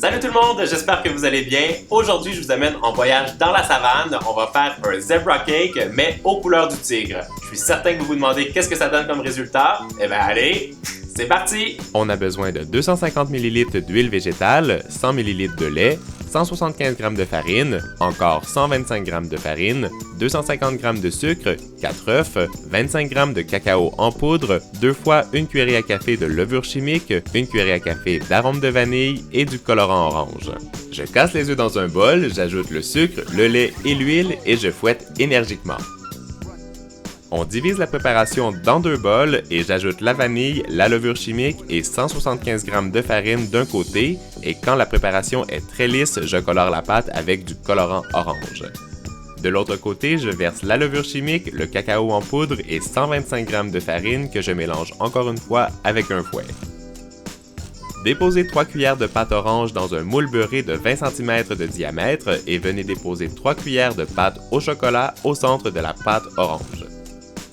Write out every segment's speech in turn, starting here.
Salut tout le monde, j'espère que vous allez bien. Aujourd'hui, je vous amène en voyage dans la savane. On va faire un zebra cake, mais aux couleurs du tigre. Je suis certain que vous vous demandez qu'est-ce que ça donne comme résultat. Eh bien, allez, c'est parti! On a besoin de 250 ml d'huile végétale, 100 ml de lait, 175 g de farine, encore 125 g de farine, 250 g de sucre, 4 œufs, 25 g de cacao en poudre, 2 fois une cuillerée à café de levure chimique, une cuillerée à café d'arôme de vanille et du colorant orange. Je casse les œufs dans un bol, j'ajoute le sucre, le lait et l'huile et je fouette énergiquement. On divise la préparation dans 2 bols et j'ajoute la vanille, la levure chimique et 175 g de farine d'un côté et quand la préparation est très lisse, je colore la pâte avec du colorant orange. De l'autre côté, je verse la levure chimique, le cacao en poudre et 125 g de farine que je mélange encore une fois avec un fouet. Déposez 3 cuillères de pâte orange dans un moule beurré de 20 cm de diamètre et venez déposer 3 cuillères de pâte au chocolat au centre de la pâte orange.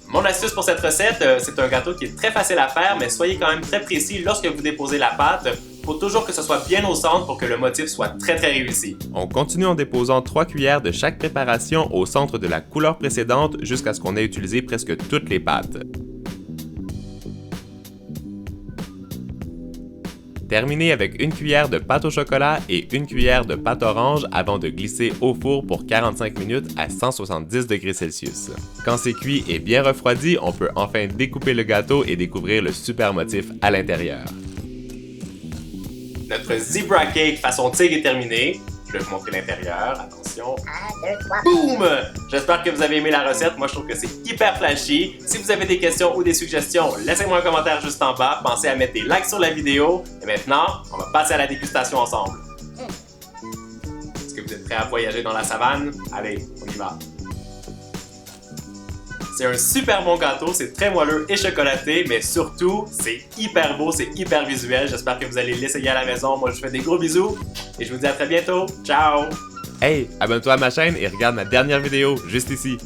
Mon astuce pour cette recette, c'est un gâteau qui est très facile à faire, mais soyez quand même très précis lorsque vous déposez la pâte. Il faut toujours que ce soit bien au centre pour que le motif soit très réussi. On continue en déposant 3 cuillères de chaque préparation au centre de la couleur précédente jusqu'à ce qu'on ait utilisé presque toutes les pâtes. Terminez avec une cuillère de pâte au chocolat et une cuillère de pâte orange avant de glisser au four pour 45 minutes à 170 degrés Celsius. Quand c'est cuit et bien refroidi, on peut enfin découper le gâteau et découvrir le super motif à l'intérieur. Notre zebra cake façon tigre est terminé. Je vais vous montrer l'intérieur. Attention. 1, 2, 3. Boum! J'espère que vous avez aimé la recette. Moi, je trouve que c'est hyper flashy. Si vous avez des questions ou des suggestions, laissez-moi un commentaire juste en bas. Pensez à mettre des likes sur la vidéo. Et maintenant, on va passer à la dégustation ensemble. Est-ce que vous êtes prêts à voyager dans la savane? Allez, on y va. C'est un super bon gâteau, c'est très moelleux et chocolaté, mais surtout, c'est hyper beau, c'est hyper visuel. J'espère que vous allez l'essayer à la maison. Moi, je vous fais des gros bisous et je vous dis à très bientôt. Ciao! Hey, abonne-toi à ma chaîne et regarde ma dernière vidéo juste ici.